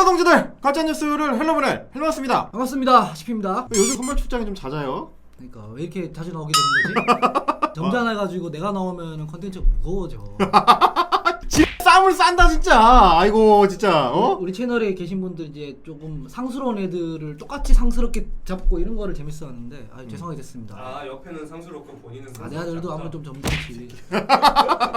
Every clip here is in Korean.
헬로 동지들! 가짜뉴스를 헬로보낼 헬로왔습니다. 반갑습니다. CP입니다. 요즘 선발 출장이 좀 잦아요. 그러니까 왜 이렇게 자주 나오게 되는 거지? 점잖아가지고 내가 나오면은 컨텐츠가 무거워져. 쌈을 싼다 진짜. 아이고 진짜. 우리 채널에 계신 분들 이제 조금 상스러운 애들을 똑같이 상스럽게 잡고 이런 거를 재밌어하는데 죄송하게 됐습니다. 아 옆에는 상스럽고 본인은 내가 그래도 한번 좀 점잖지.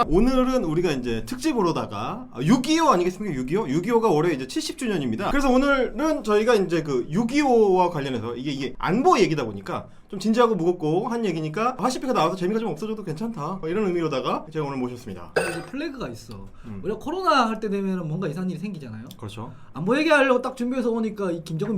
오늘은 우리가 이제 특집으로다가 6.25 아니겠습니까? 6.25? 6.25가 올해 이제 70주년입니다. 그래서 오늘은 저희가 이제 그 6.25와 관련해서 이게 안보 얘기다 보니까 좀 진지하고 무겁고 한 얘기니까 하시피가 나와서 재미가 좀 없어져도 괜찮다 이런 의미로다가 제가 오늘 모셨습니다. 이제 플래그가 있어. 우리가 코로나 할 때 되면은 뭔가 이상한 일이 생기잖아요. 그렇죠. 안보 얘기하려고 딱 준비해서 오니까 이 김정은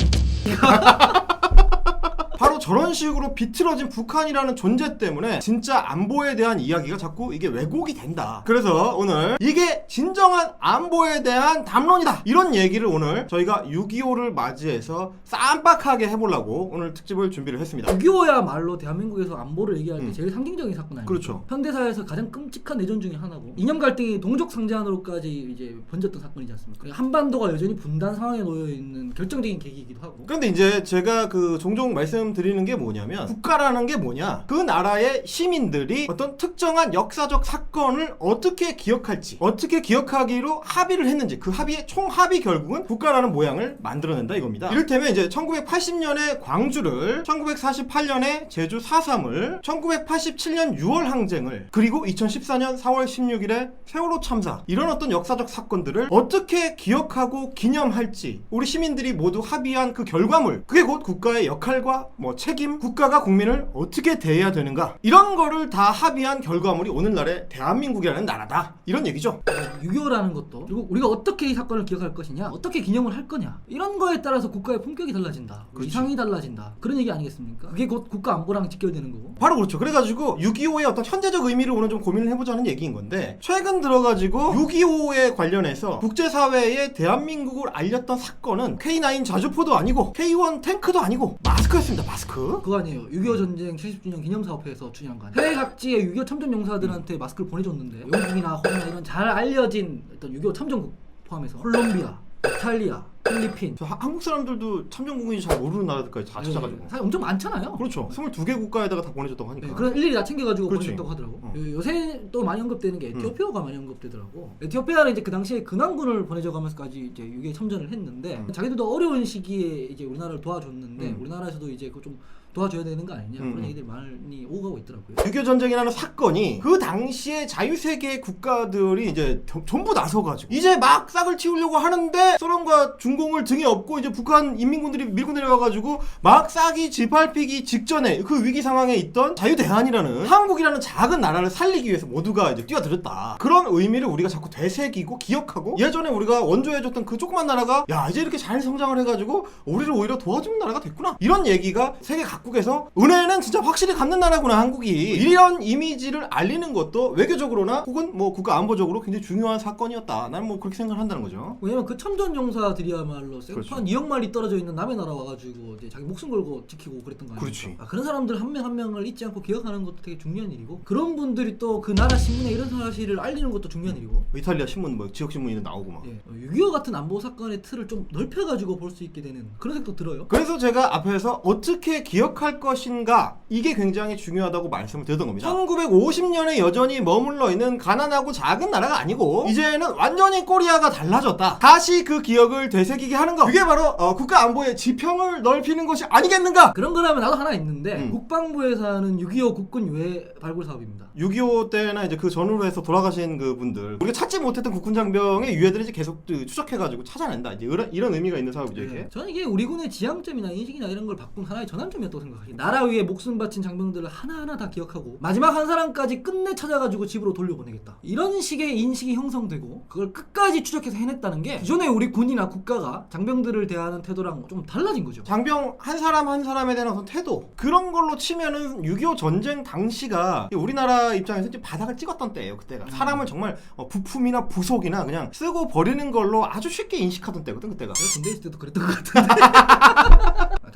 바로 저런 식으로 비틀어진 북한이라는 존재 때문에 진짜 안보에 대한 이야기가 자꾸 이게 왜곡이 된다. 그래서 오늘 이게 진정한 안보에 대한 담론이다. 이런 얘기를 오늘 저희가 6.25를 맞이해서 쌈박하게 해보려고 오늘 특집을 준비를 했습니다. 6.25야말로 대한민국에서 안보를 얘기할 때 제일 상징적인 사건 아니에요? 그렇죠. 현대사에서 가장 끔찍한 내전 중에 하나고 이념 갈등이 동족 상제안으로까지 이제 번졌던 사건이지 않습니까? 한반도가 여전히 분단 상황에 놓여 있는 결정적인 계기이기도 하고. 그런데 이제 제가 그 종종 말씀드리는 게 뭐냐면 국가라는 게 뭐냐? 그 나라의 시민들이 어떤 특정한 역사적 사건을 어떻게 기억할지, 어떻게 기억하기로 합의를 했는지 그 합의의 총합이 결국은 국가라는 모양을 만들어낸다 이겁니다. 이를테면 이제 1980년에 광주를, 1948년에 제주 4.3을, 1987년 6월 항쟁을, 그리고 2014년 4월 16일에 세월호 참사, 이런 어떤 역사적 사건들을 어떻게 기억하고 기념할지 우리 시민들이 모두 합의한 그 결과물, 그게 곧 국가의 역할과 뭐 책임, 국가가 국민을 어떻게 대해야 되는가, 이런 거를 다 합의한 결과물이 오늘날의 대한민국이라는 나라다, 이런 얘기죠. 6.25라는 것도, 그리고 우리가 어떻게 이 사건을 기억할 것이냐, 어떻게 기념을 할 거냐, 이런 거에 따라서 국가의 품격이 달라진다, 그렇지. 이상이 달라진다, 그런 얘기 아니겠습니까? 그게 곧 국가 안보랑 직결되는 거고. 바로 그렇죠. 그래가지고 6.25의 어떤 현재적 의미를 오늘 좀 고민을 해보자는 얘기인 건데, 최근 들어가지고 6.25에 관련해서 국제사회에 대한민국을 알렸던 사건은 K9 자주포도 아니고 K1 탱크도 아니고 마스크였습니다. 마스크. 그거 아니에요. 6.25 전쟁 70주년 기념사업회에서 추진한 거 아니에요. 해외 각지의 6.25 참전 용사들한테 마스크를 보내줬는데 영국이나 호주나 이런 잘 알려진 어떤 6.25 참전국 포함해서 콜롬비아, 이탈리아, 필리핀, 한국 사람들도 참전국인지 잘 모르는 나라들까지 다 찾아가지고. 사실 엄청 많잖아요. 그렇죠. 22개 국가에다가 다 보내줬다고 하니까. 네, 그런 일일이 다 챙겨가지고 그렇지. 보내줬다고 하더라고. 요새 또 많이 언급되는 게 에티오피아가 많이 언급되더라고. 음. 에티오피아는 이제 그 당시에 근황군을 보내줘가면서까지 이제 6.25 참전을 했는데 자기들도 어려운 시기에 이제 우리나라를 도와줬는데 우리나라에서도 이제 그거 좀 도와줘야 되는 거 아니냐, 그런 얘기들이 많이 오가고 있더라고요. 6.25 전쟁이라는 사건이 그 당시에 자유세계 국가들이 이제 전부 나서가지고 이제 막 싹을 틔우려고 하는데 소련과 중공을 등에 업고 이제 북한 인민군들이 밀고 내려가가지고 막 싹이 짓밟히기 직전에 그 위기 상황에 있던 자유대한이라는 한국이라는 작은 나라를 살리기 위해서 모두가 이제 뛰어들었다. 그런 의미를 우리가 자꾸 되새기고 기억하고, 예전에 우리가 원조해줬던 그 조그만 나라가 야 이제 이렇게 잘 성장을 해가지고 우리를 오히려 도와주는 나라가 됐구나, 이런 얘기가 세계 각국에서 은혜는 진짜 확실히 갚는 나라구나 한국이, 이런 이미지를 알리는 것도 외교적으로나 혹은 뭐 국가 안보적으로 굉장히 중요한 사건이었다. 나는 뭐 그렇게 생각을 한다는 거죠. 왜냐면 그 참전 용사들이야말로 그렇죠. 생판 2억 마리 떨어져 있는 남의 나라 와가지고 이제 자기 목숨 걸고 지키고 그랬던 거 아니에요? 그렇지. 그런 사람들 한 명 한 명을 잊지 않고 기억하는 것도 되게 중요한 일이고, 그런 분들이 또 그 나라 신문에 이런 사실을 알리는 것도 중요한 일이고. 이탈리아 신문 뭐 지역 신문이 나오고 막. 6.25 같은 안보 사건의 틀을 좀 넓혀가지고 볼 수 있게 되는 그런 생각도 들어요. 그래서 제가 앞에서 어떻게 기억할 것인가, 이게 굉장히 중요하다고 말씀을 드렸던 겁니다. 1950년에 여전히 머물러 있는 가난하고 작은 나라가 아니고 이제는 완전히 꼬리아가 달라졌다. 다시 그 기억을 되새기게 하는 것, 그게 바로 국가 안보의 지평을 넓히는 것이 아니겠는가. 그런 거라면 나도 하나 있는데 국방부에서 하는 6.25 국군 유해 발굴 사업입니다. 6.25 때나 이제 그 전후로 해서 돌아가신 그 분들, 우리가 찾지 못했던 국군 장병의 유해들을 이제 계속 추적해가지고 찾아낸다, 이제 이런 의미가 있는 사업이죠 이게. 저는 이게 우리 군의 지향점이나 인식이나 이런 걸 바꾼 하나의 전환점이었다고 생각해요. 나라 위에 목숨 바친 장병들을 하나하나 다 기억하고 마지막 한 사람까지 끝내 찾아가지고 집으로 돌려보내겠다, 이런 식의 인식이 형성되고 그걸 끝까지 추적해서 해냈다는 게 기존의 우리 군이나 국가가 장병들을 대하는 태도랑 좀 달라진 거죠. 장병 한 사람 한 사람에 대한 어떤 태도, 그런 걸로 치면은 6.25 전쟁 당시가 우리나라 입장에서 이제 바닥을 찍었던 때예요. 그때가 사람을 정말 부품이나 부속이나 그냥 쓰고 버리는 걸로 아주 쉽게 인식하던 때거든 그때가. 내가 군대 있을 때도 그랬던 것 같은데.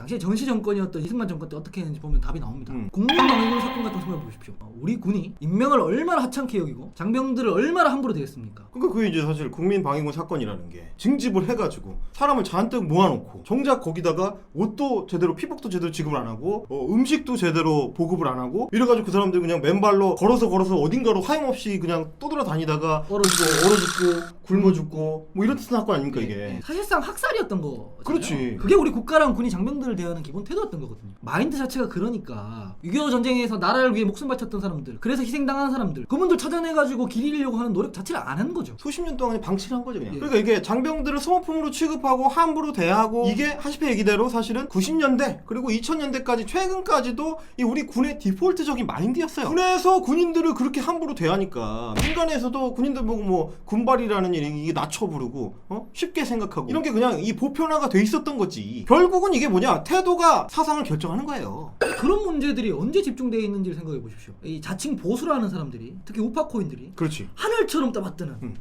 당시에 전시 정권이었던 이승만 정권 때 어떻게 했는지 보면 답이 나옵니다. 국민방위군 사건 같은 거 생각해 보십시오. 우리 군이 인명을 얼마나 하찮게 여기고 장병들을 얼마나 함부로 대했습니까? 그러니까 그게 이제 사실 국민방위군 사건이라는 게 징집을 해가지고 사람을 잔뜩 모아놓고 정작 거기다가 옷도 제대로 피복도 제대로 지급을 안 하고 음식도 제대로 보급을 안 하고 이래가지고 그 사람들 그냥 맨발로 걸어서 어딘가로 하염없이 그냥 떠돌아다니다가 얼어 죽고 굶어 죽고 뭐 이런 뜻의 사건 아닙니까 이게? 사실상 학살이었던 거. 그렇지. 그게 우리 국가랑 군이 장병들을 대하는 기본 태도였던 거거든요. 마인드 자체가 그러니까 6.25 전쟁에서 나라를 위해 목숨 바쳤던 사람들, 그래서 희생당한 사람들, 그분들 찾아내가지고 길 잃으려고 하는 노력 자체를 안 하는 거죠. 수십 년 동안 방치를 한 거죠 그냥. 예. 그러니까 이게 장병들을 소모품으로 취급하고 함부로 대하고 이게 하시페 얘기대로 사실은 90년대 그리고 2000년대까지 최근까지도 이 우리 군의 디폴트적인 마인드였어요. 군에서 군인들을 그렇게 함부로 대하니까 민간에서도 군인들 보고 뭐 군발이라는 일이 이게 낮춰 부르고 쉽게 생각하고 이런 게 그냥 이 보편화가 돼 있었던 거지. 결국은 이게 뭐냐, 태도가 사상을 결정하는 거예요. 그런 문제들이 언제 집중되어 있는지를 생각해 보십시오. 이 자칭 보수라는 사람들이, 특히 우파코인들이 그렇지. 하늘처럼 떠받드는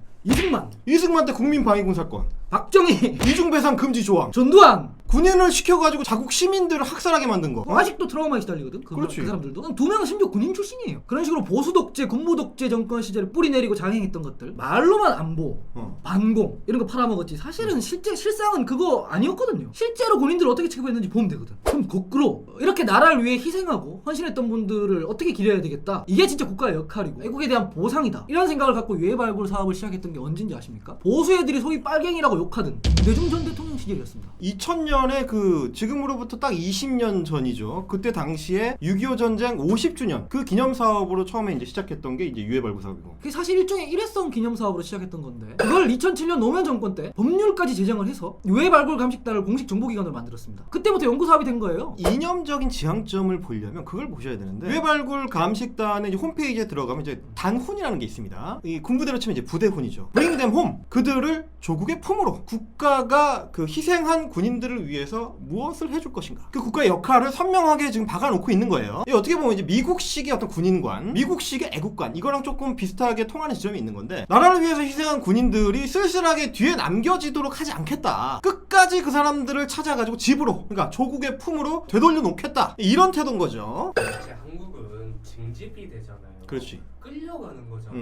이승만 때 국민방위군 사건, 박정희 이중배상 금지 조항, 전두환 군인을 시켜가지고 자국 시민들을 학살하게 만든 거. 아직도 트라우마에 시달리거든. 그렇지. 그 사람들도 두 명은 심지어 군인 출신이에요. 그런 식으로 보수 독재, 군부 독재 정권 시절에 뿌리 내리고 장행했던 것들 말로만 안보, 반공 이런 거 팔아먹었지. 사실은 실상은 그거 아니었거든요. 실제로 군인들을 어떻게 취급했는지 보면 되거든. 그럼 거꾸로 이렇게 나라를 위해 희생하고 헌신했던 분들을 어떻게 기려야 되겠다. 이게 진짜 국가의 역할이고 애국에 대한 보상이다. 이런 생각을 갖고 유해발굴 사업을 시작했던 게 언젠지 아십니까? 보수 애들이 소위 빨갱이라고 욕하던 김대중 전 대통령 시절이었습니다. 2000년에 그 지금으로부터 딱 20년 전이죠. 그때 당시에 6.25 전쟁 50주년 그 기념 사업으로 처음에 이제 시작했던 게 이제 유해발굴 사업이고. 그게 사실 일종의 일회성 기념 사업으로 시작했던 건데 그걸 2007년 노무현 정권 때 법률까지 제정을 해서 유해발굴 감식단을 공식 정보기관으로 만들었습니다. 그때부터 연구 사업이 된 거예요. 이념적인 지향점을 보려면 그걸 보셔야 되는데, 유해발굴 감식단의 이제 홈페이지에 들어가면 이제 단훈이라는 게 있습니다. 이 군부대로 치면 이제 부대훈이죠. Bring them home. 그들을 조국의 품으로, 국가가 그 희생한 군인들을 위해서 무엇을 해줄 것인가, 그 국가의 역할을 선명하게 지금 박아놓고 있는 거예요. 이 어떻게 보면 이제 미국식의 어떤 군인관, 미국식의 애국관, 이거랑 조금 비슷하게 통하는 지점이 있는 건데, 나라를 위해서 희생한 군인들이 쓸쓸하게 뒤에 남겨지도록 하지 않겠다, 끝까지 그 사람들을 찾아가지고 집으로, 그러니까 조국의 품으로 되돌려 놓겠다, 이런 태도인 거죠. 사실 한국은 징집이 되잖아요. 그렇지. 끌려가는 거잖아.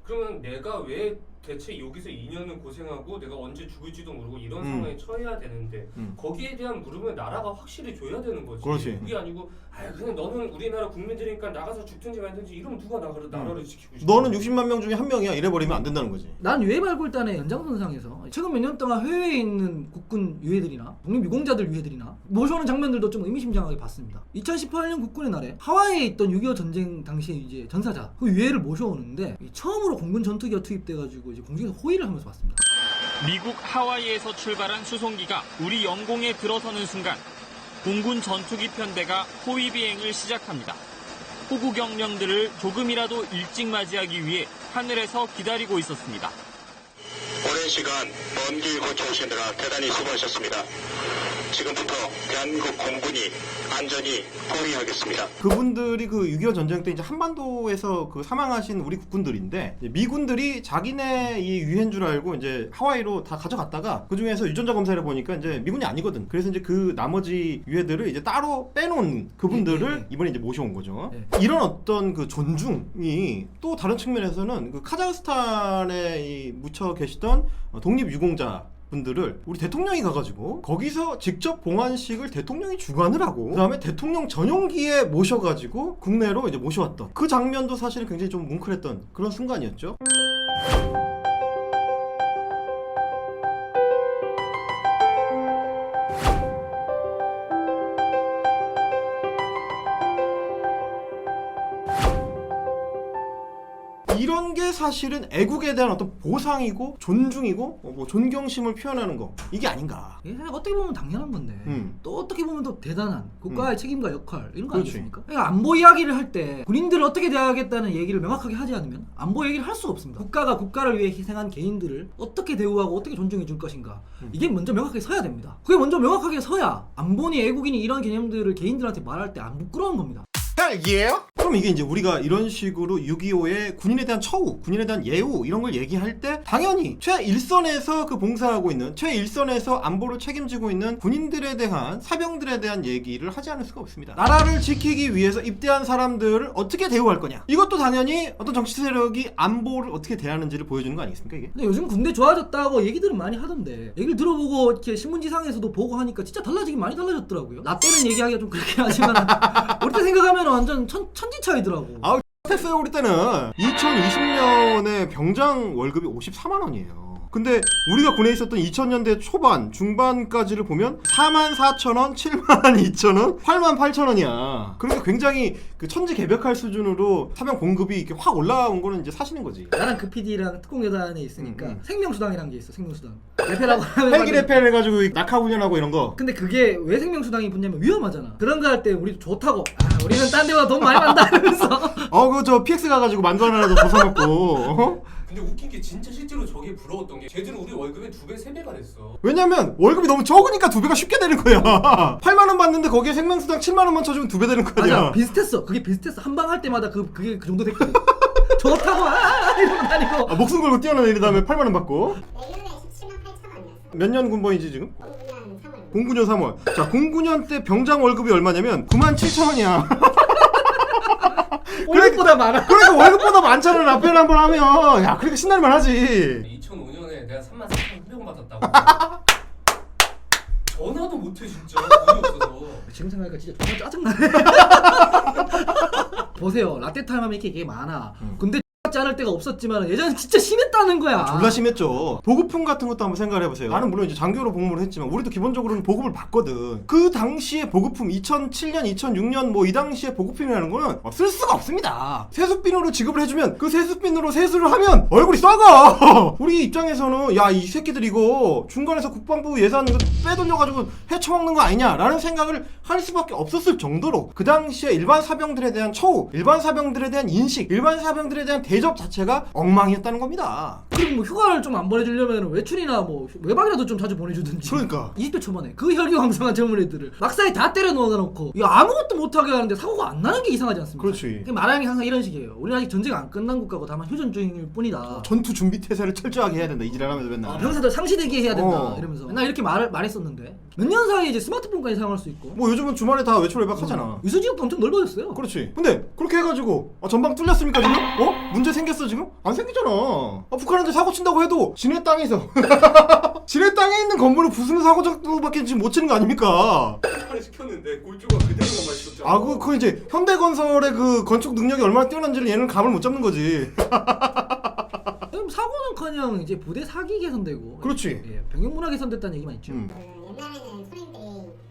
그러면 내가 왜 대체 여기서 2년을 고생하고 내가 언제 죽을지도 모르고 이런 상황에 처해야 되는데 거기에 대한 물음을 나라가 확실히 줘야 되는 거지. 그렇지. 그게 아니고 그냥 너는 우리나라 국민들이니까 나가서 죽든지 말든지 이러면 누가 나라를 지키고 싶어. 너는 60만 명 중에 한 명이야, 이래버리면 안 된다는 거지. 난 유해발굴단의 연장선상에서 최근 몇 년 동안 해외에 있는 국군 유해들이나 독립유공자들 유해들이나 모셔오는 장면들도 좀 의미심장하게 봤습니다. 2018년 국군의 날에 하와이에 있던 6.25 전쟁 당시에 이제 전사자 그 유해를 모셔오는데 처음으로 공군 전투기가 투입돼가지고 이제 공중에서 호위를 하면서 봤습니다. 미국 하와이에서 출발한 수송기가 우리 영공에 들어서는 순간 공군 전투기 편대가 호위 비행을 시작합니다. 호구 경령들을 조금이라도 일찍 맞이하기 위해 하늘에서 기다리고 있었습니다. 오랜 시간 먼 길 거쳐오시느라 대단히 수고하셨습니다. 지금부터 대한민국 공군이 안전히 호위하겠습니다. 그분들이 그 6.25 전쟁 때 이제 한반도에서 그 사망하신 우리 국군들인데, 미군들이 자기네 이 유해인 줄 알고 이제 하와이로 다 가져갔다가 그 중에서 유전자 검사를 보니까 이제 미군이 아니거든. 그래서 이제 그 나머지 유해들을 이제 따로 빼놓은 그분들을 이번에 이제 모셔온 거죠. 이런 어떤 그 존중이 또 다른 측면에서는 그 카자흐스탄에 이 묻혀 계시던 독립유공자 분들을 우리 대통령이 가가지고 거기서 직접 봉환식을 대통령이 주관을 하고 그 다음에 대통령 전용기에 모셔가지고 국내로 이제 모셔왔던 그 장면도 사실 굉장히 좀 뭉클했던 그런 순간이었죠. 이런 게 사실은 애국에 대한 어떤 보상이고 존중이고 뭐 존경심을 표현하는 거, 이게 아닌가. 이게 사실 어떻게 보면 당연한 건데 또 어떻게 보면 또 대단한 국가의 책임과 역할 이런 거 그렇지. 아니겠습니까? 그러니까 안보 이야기를 할 때 군인들을 어떻게 대하겠다는 얘기를 명확하게 하지 않으면 안보 얘기를 할 수가 없습니다. 국가가 국가를 위해 희생한 개인들을 어떻게 대우하고 어떻게 존중해 줄 것인가, 이게 먼저 명확하게 서야 됩니다. 그게 먼저 명확하게 서야 안보니 애국이니 이런 개념들을 개인들한테 말할 때 안 부끄러운 겁니다. 딸기예요? 그럼 이게 이제 우리가 이런 식으로 6.25의 군인에 대한 처우, 군인에 대한 예우 이런 걸 얘기할 때 당연히 최일선에서 그 봉사하고 있는, 최일선에서 안보를 책임지고 있는 군인들에 대한, 사병들에 대한 얘기를 하지 않을 수가 없습니다. 나라를 지키기 위해서 입대한 사람들을 어떻게 대우할 거냐, 이것도 당연히 어떤 정치 세력이 안보를 어떻게 대하는지를 보여주는 거 아니겠습니까 이게? 근데 요즘 군대 좋아졌다고 얘기들은 많이 하던데, 얘기를 들어보고 이렇게 신문지상에서도 보고 하니까 진짜 달라지긴 많이 달라졌더라고요. 나 때는 얘기하기가 좀 그렇게 하지만 우리 때 생각하면 완전 천지 차이더라고. 아우 했어요. 우리 때는 2020년에 병장 월급이 54만 원이에요. 근데 우리가 군에 있었던 2000년대 초반, 중반까지를 보면 44,000원, 72,000원, 88,000원이야. 그러니까 굉장히 그 천지개벽할 수준으로 사병 봉급이 이렇게 확 올라온 거는 이제 사실인 거지. 나랑 그 PD랑 특공여단에 있으니까 생명수당이란 게 있어. 생명수당. 레페라고 하면 헬기 레페를 해가지고 낙하 훈련하고 이런 거. 근데 그게 왜 생명수당이 붙냐면 위험하잖아. 그런 거 할 때 우리 좋다고. 아, 우리는 딴 데보다 돈 많이 받는다 이러면서. 그거 저 PX 가가지고 만두 하나라도 벗어먹고. 근데 웃긴 게 진짜 실제로 저게 부러웠던 게 쟤들은 우리 월급의 2배, 3배가 됐어. 왜냐면 월급이 너무 적으니까 2배가 쉽게 되는 거야. 8만 원 받는데 거기에 생명수당 7만 원만 쳐주면 2배 되는 거 아니야. 맞아, 비슷했어. 그게 비슷했어. 한 방 할 때마다 그게 그 정도 됐거든. 좋다고 이러고 다니고. 목숨 걸고 뛰어내린 다음에 8만 원 받고. 내년에 17만 8천 원이었어. 몇 년 군번이지 지금? 09년 3월. 09년 3월. 자, 09년 때 병장 월급이 얼마냐면 97,000원이야. 월급보다 많아. 그러니까 월급보다 많잖아. 라페를 한번 하면. 야, 그러니까 신날만 하지. 2005년에 내가 34,300원 받았다고. 전화도 못해 진짜. 돈이 없어서. 지금 생각하니까 진짜 정말 짜증나네. 보세요. 라떼타임 하면 이렇게 얘기 많아. 근데 X같지 않을 때가 없었지만 예전에 진짜 심했다는 거야. 졸라 심했죠. 보급품 같은 것도 한번 생각을 해보세요. 나는 물론 이제 장교로 복무를 했지만 우리도 기본적으로는 보급을 받거든. 그 당시에 보급품 2007년, 2006년 뭐 이 당시에 보급품이라는 거는 쓸 수가 없습니다. 세수빈으로 지급을 해주면 그 세수빈으로 세수를 하면 얼굴이 썩어. 우리 입장에서는 야, 이 새끼들 이거 중간에서 국방부 예산 이거 빼돌려가지고 헤쳐먹는 거 아니냐라는 생각을 할 수밖에 없었을 정도로 그 당시에 일반 사병들에 대한 처우, 일반 사병들에 대한 인식, 일반 사병들에 대한 대접 자체가 엉망이었다는 겁니다. 그리고 뭐 휴가를 좀 안 보내주려면 외출이나 뭐 외박이라도 좀 자주 보내주든지. 그러니까 20대 초반에 그 혈기왕성한 젊은 애들을 막사에 다 때려 넣어놓고 야, 아무것도 못하게 하는데 사고가 안 나는 게 이상하지 않습니까? 그렇지. 말하는 게 항상 이런 식이에요. 우리는 아직 전쟁 안 끝난 국가고 다만 휴전 중일 뿐이다. 전투 준비 태세를 철저하게 해야 된다. 이지랄하면서 맨날. 병사들 상시대기 해야 된다 이러면서 맨날 이렇게 말했었는데 몇 년 사이에 이제 스마트폰까지 사용할 수 있고 뭐 요즘은 주말에 다 외출 외박하잖아. 유수지역도 엄청 넓어졌어요. 그렇지. 근데 그렇게 해가지고 전방 뚫렸습니까 지금? 문제 생겼어 지금? 안 생기잖아. 북한한테 사고 친다고 해도 지네 땅에서 지네 땅에 있는 건물을 부수는 사고 정도밖에 지금 못 치는 거 아닙니까? 팔을 시켰는데 골조가 그대로만 있었잖아. 그 이제 현대건설의 그 건축 능력이 얼마나 뛰어난지를 얘는 감을 못 잡는 거지. 그럼 사고는커녕 이제 부대 사기 개선되고 그렇지. 예, 병영 문화 개선됐다는 얘기만 있죠. 옛날에는 소년들이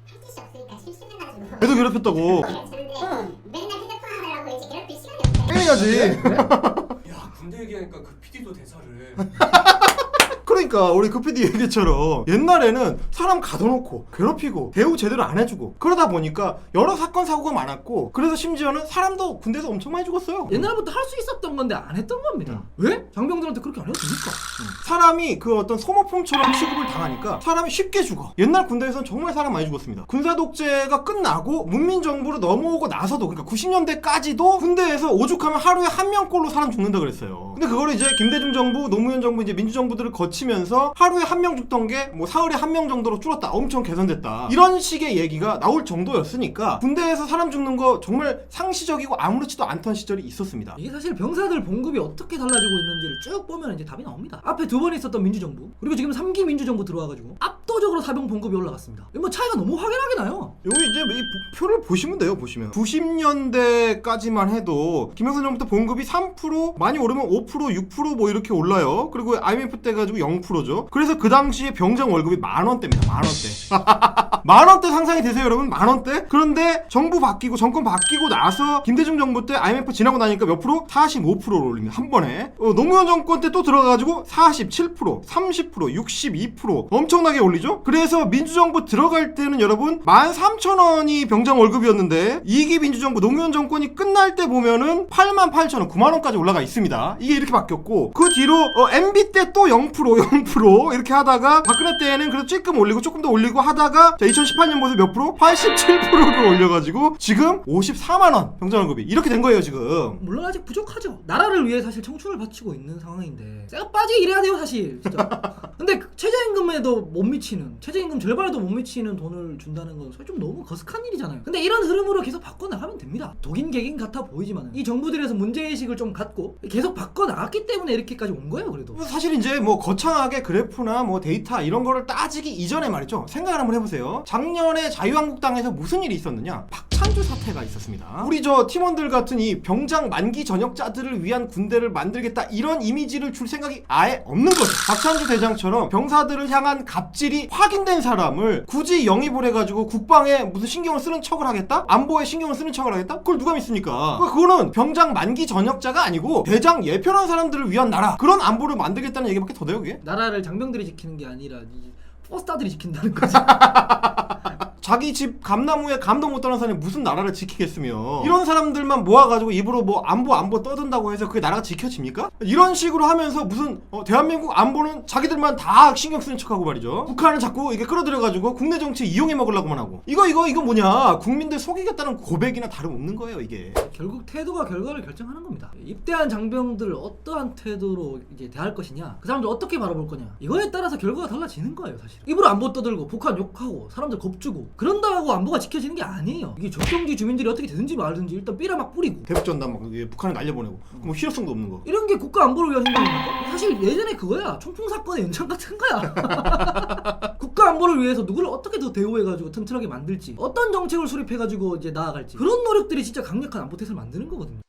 할 짓이 없으니까 실수해가지고. 애도 괴롭혔다고. 근데 맨날 휴대폰 하느라고 이제 괴롭힐 시간이 없대. 빼야지. 야 군대 얘기하니까 그 PD도 대사를. 그러니까 우리 그 PD 얘기처럼 옛날에는 사람 가둬놓고 괴롭히고 대우 제대로 안 해주고 그러다 보니까 여러 사건 사고가 많았고 그래서 심지어는 사람도 군대에서 엄청 많이 죽었어요. 옛날부터 할 수 있었던 건데 안 했던 겁니다. 왜? 장병들한테 그렇게 안 해도 되니까. 사람이 그 어떤 소모품처럼 취급을 당하니까 사람이 쉽게 죽어. 옛날 군대에서는 정말 사람 많이 죽었습니다. 군사 독재가 끝나고 문민정부로 넘어오고 나서도, 그러니까 90년대까지도 군대에서 오죽하면 하루에 한 명꼴로 사람 죽는다 그랬어요. 근데 그거를 이제 김대중 정부, 노무현 정부, 이제 민주정부들을 거치면서 하루에 한 명 죽던 게 뭐 사흘에 한 명 정도로 줄었다, 엄청 개선됐다, 이런 식의 얘기가 나올 정도였으니까 군대에서 사람 죽는 거 정말 상시적이고 아무렇지도 않던 시절이 있었습니다. 이게 사실 병사들 봉급이 어떻게 달라지고 있는지를 쭉 보면 이제 답이 나옵니다. 앞에 두 번 있었던 민주정부, 그리고 지금 3기 민주정부 들어와가지고 압도적으로 사병 봉급이 올라갔습니다. 이거 뭐 차이가 너무 확연하게 나요. 여기 이제 이 표를 보시면 돼요. 보시면 90년대까지만 해도 김영삼 정부 때 봉급이 3%, 많이 오르면 5%, 6% 뭐 이렇게 올라요. 그리고 IMF 때 가지고 0%죠. 그래서 그 당시에 병장 월급이 10,000원대입니다. 10,000원대. 10,000원대 상상이 되세요, 여러분? 10,000원대? 그런데 정부 바뀌고 정권 바뀌고 나서 김대중 정부 때 IMF 지나고 나니까 몇 프로? 45%로 올립니다. 한 번에. 노무현 정권 때 또 들어가가지고 47%, 30%, 62% 엄청나게 올리죠? 그죠? 그래서 민주정부 들어갈 때는 여러분 13,000원이 병장 월급이었는데 2기 민주정부 노무현 정권이 끝날 때 보면은 88,000원, 9만원까지 올라가 있습니다. 이게 이렇게 바뀌었고 그 뒤로 MB 때 또 0% 이렇게 하다가 박근혜 때는 그래도 조금 올리고 조금 더 올리고 하다가 자 2018년 모습 몇 프로? 87%를 올려가지고 지금 54만원 병장 월급이 이렇게 된 거예요 지금. 물론 아직 부족하죠. 나라를 위해 사실 청춘을 바치고 있는 상황인데 쇠가 빠지게 일해야 돼요 사실 진짜. 근데 최저임금에도 못 미치는, 최저임금 절반에도 못 미치는 돈을 준다는 건 사실 좀 너무 거스칸 일이잖아요. 근데 이런 흐름으로 계속 바꿔나가면 됩니다. 독인 객인 같아 보이지만 이 정부들에서 문제의식을 좀 갖고 계속 바꿔나갔기 때문에 이렇게까지 온 거예요. 그래도 사실 이제 뭐 거창하게 그래프나 뭐 데이터 이런 거를 따지기 이전에 말이죠. 생각을 한번 해보세요. 작년에 자유한국당에서 무슨 일이 있었느냐? 박찬주 사태가 있었습니다. 우리 저 팀원들 같은 이 병장 만기 전역자들을 위한 군대를 만들겠다 이런 이미지를 줄 생각이 아예 없는 거죠. 박찬주 대장처럼 병사들을 향한 갑질이 확인된 사람을 굳이 영입을 해가지고 국방에 무슨 신경을 쓰는 척을 하겠다? 안보에 신경을 쓰는 척을 하겠다? 그걸 누가 믿습니까? 그거는 병장 만기 전역자가 아니고 대장 예편한 사람들을 위한 나라, 그런 안보를 만들겠다는 얘기밖에 더 돼요 그게? 나라를 장병들이 지키는 게 아니라 이 버스타들이 지킨다는 거지. 자기 집 감나무에 감도 못 떠난 사람이 무슨 나라를 지키겠으며 이런 사람들만 모아가지고 입으로 뭐 안보 떠든다고 해서 그게 나라가 지켜집니까? 이런 식으로 하면서 무슨 대한민국 안보는 자기들만 다 신경 쓰는 척하고 말이죠. 북한을 자꾸 이게 끌어들여가지고 국내 정치 이용해 먹으려고만 하고 이거 뭐냐, 국민들 속이겠다는 고백이나 다름없는 거예요 이게. 결국 태도가 결과를 결정하는 겁니다. 입대한 장병들을 어떠한 태도로 이제 대할 것이냐, 그 사람들 어떻게 바라볼 거냐, 이거에 따라서 결과가 달라지는 거예요 사실. 입으로 안보 떠들고 북한 욕하고 사람들 겁주고 그런다고 안보가 지켜지는 게 아니에요. 이게 적경지 주민들이 어떻게 되든지 말든지 일단 삐라 막 뿌리고 대북전단 막 북한에 날려보내고 뭐 실효성도 없는 거. 이런 게 국가 안보를 위한 행동입니까? 사실 예전에 그거야. 총풍 사건의 연장 같은 거야. 국가 안보를 위해서 누구를 어떻게 더 대우해가지고 튼튼하게 만들지, 어떤 정책을 수립해가지고 이제 나아갈지, 그런 노력들이 진짜 강력한 안보 태세를 만드는 거거든요.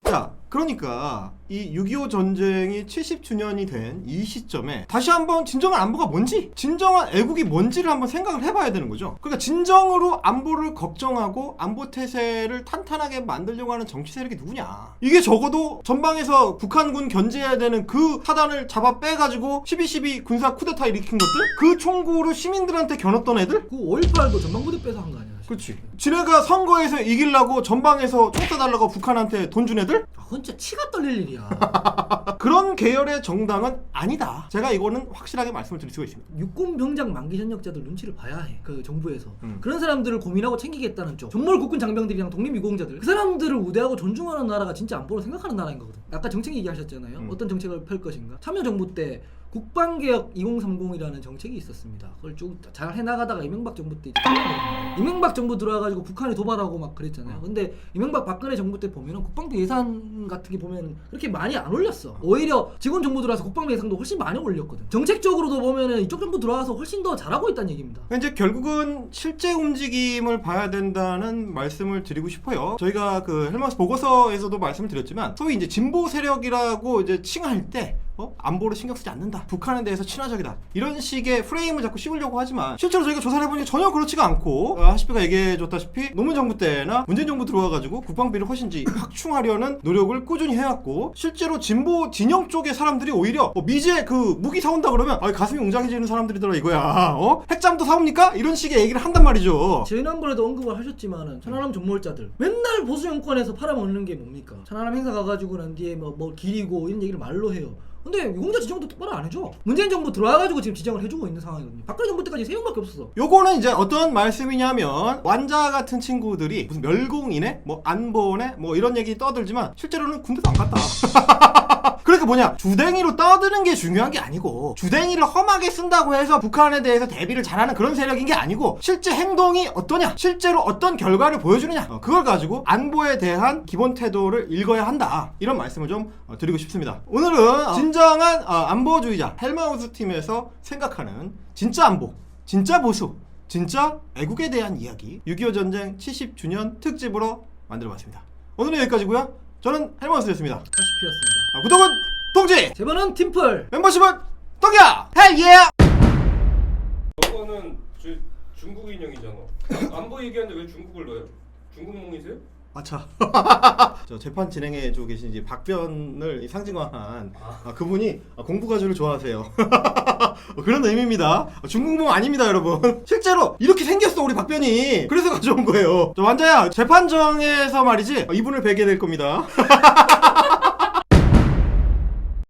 자, 그러니까 이 6.25 전쟁이 70주년이 된 이 시점에 다시 한번 진정한 안보가 뭔지, 진정한 애국이 뭔지를 한번 생각을 해봐야 되는 거죠. 그러니까 진정으로 안보를 걱정하고 안보 태세를 탄탄하게 만들려고 하는 정치 세력이 누구냐. 이게 적어도 전방에서 북한군 견제해야 되는 그 사단을 잡아 빼가지고 12.12 군사 쿠데타 일으킨 것들, 그 총구를 시민들한테 겨눴던 애들? 그 5.18도 전방부대 빼서 한 거 아니야? 그렇지. 지네가 선거에서 이기려고 전방에서 총 쏴달라고 북한한테 돈 준 애들? 그건 진짜 치가 떨릴 일이야. 그런 계열의 정당은 아니다. 제가 이거는 확실하게 말씀을 드릴 수가 있습니다. 육군 병장 만기 전역자들 눈치를 봐야 해. 그 정부에서 그런 사람들을 고민하고 챙기겠다는 쪽, 정말 국군 장병들이랑 독립유공자들, 그 사람들을 우대하고 존중하는 나라가 진짜 안보를 생각하는 나라인 거거든. 아까 정책 얘기하셨잖아요. 어떤 정책을 펼 것인가. 참여정부 때 국방개혁 2030이라는 정책이 있었습니다. 그걸 쭉 잘 해나가다가 이명박 정부 때 이명박 정부 들어와가지고 북한이 도발하고 막 그랬잖아요. 근데 이명박 박근혜 정부 때 보면은 국방비 예산 같은 게 보면 그렇게 많이 안 올렸어. 오히려 지금 정부 들어와서 국방비 예산도 훨씬 많이 올렸거든. 정책적으로도 보면은 이쪽 정부 들어와서 훨씬 더 잘하고 있다는 얘기입니다. 이제 결국은 실제 움직임을 봐야 된다는 말씀을 드리고 싶어요. 저희가 그 헬마우스 보고서에서도 말씀을 드렸지만 소위 이제 진보 세력이라고 이제 칭할 때 안보를 신경 쓰지 않는다, 북한에 대해서 친화적이다, 이런 식의 프레임을 자꾸 씌우려고 하지만 실제로 저희가 조사를 해보니 전혀 그렇지가 않고, 하시피가 얘기해줬다시피 노무현 정부 때나 문재인 정부 들어와가지고 국방비를 훨씬 확충하려는 노력을 꾸준히 해왔고, 실제로 진보 진영 쪽의 사람들이 오히려 미제 그 무기 사온다 그러면 가슴이 웅장해지는 사람들이더라 이거야. 핵잠도 사옵니까? 이런 식의 얘기를 한단 말이죠. 지난번에도 언급을 하셨지만은 천안함 전몰자들 맨날 보수 정권에서 팔아먹는 게 뭡니까? 천안함 행사 가가지고 난 뒤에 뭐 길이고 이런 얘기를 말로 해요. 근데 유공자 지정도 똑바로 안 해줘. 문재인 정부 들어와가지고 지금 지정을 해주고 있는 상황이거든요. 박근혜 정부 때까지 3명밖에 없었어. 요거는 이제 어떤 말씀이냐면 완자 같은 친구들이 무슨 멸공이네, 뭐 안보네, 뭐 이런 얘기 떠들지만 실제로는 군대도 안 갔다. 그러니까 뭐냐, 주댕이로 떠드는 게 중요한 게 아니고, 주댕이를 험하게 쓴다고 해서 북한에 대해서 대비를 잘하는 그런 세력인 게 아니고, 실제 행동이 어떠냐, 실제로 어떤 결과를 보여주느냐, 그걸 가지고 안보에 대한 기본 태도를 읽어야 한다, 이런 말씀을 좀 드리고 싶습니다. 오늘은 진정한 안보주의자 헬마우스 팀에서 생각하는 진짜 안보, 진짜 보수, 진짜 애국에 대한 이야기 6.25 전쟁 70주년 특집으로 만들어봤습니다. 오늘은 여기까지고요. 저는 헬마우스였습니다. 하시피였습니다. 구독은 동지! 제보는 팀플! 멤버십은 동기야! 헬 예! 저거는 중국 인형이잖아. 안보 얘기하는데 왜 중국을 넣어요? 중국몽이세요? 아차. 저 재판 진행해주고 계신 이제 박변을 상징화한 그분이 공부 가주를 좋아하세요. 그런 의미입니다. 중국몽 아닙니다, 여러분. 실제로 이렇게 생겼어, 우리 박변이. 그래서 가져온 거예요. 저 완자야, 재판정에서 말이지 이분을 뵈게 될 겁니다.